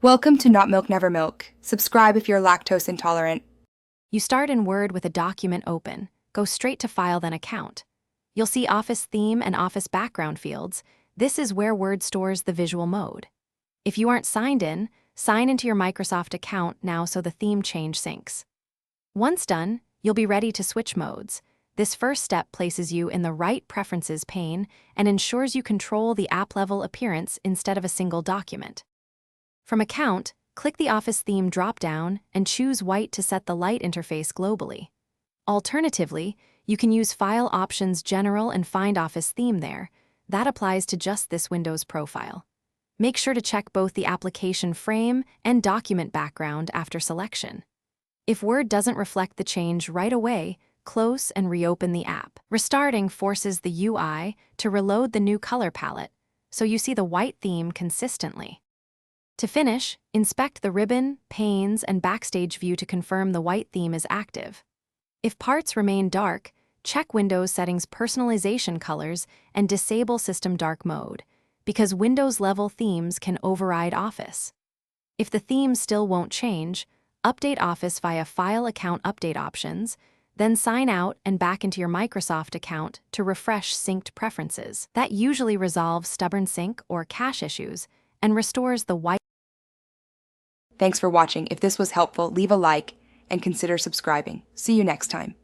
Welcome to Not Milk Never Milk. Subscribe if you're lactose intolerant. You start in Word with a document open. Go straight to File, then Account. You'll see Office Theme and Office Background fields. This is where Word stores the visual mode. If you aren't signed in, sign into your Microsoft account now so the theme change syncs. Once done, you'll be ready to switch modes. This first step places you in the right Preferences pane and ensures you control the app-level appearance instead of a single document. From Account, click the Office Theme drop-down and choose white to set the light interface globally. Alternatively, you can use File Options General and find Office Theme there. That applies to just this Windows profile. Make sure to check both the application frame and document background after selection. If Word doesn't reflect the change right away, close and reopen the app. Restarting forces the UI to reload the new color palette, so you see the white theme consistently. To finish, inspect the ribbon, panes, and backstage view to confirm the white theme is active. If parts remain dark, check Windows Settings Personalization Colors and disable System Dark Mode, because Windows-level themes can override Office. If the theme still won't change, update Office via File Account Update Options, then sign out and back into your Microsoft account to refresh synced preferences. That usually resolves stubborn sync or cache issues and restores the white. Thanks for watching. If this was helpful, leave a like and consider subscribing. See you next time.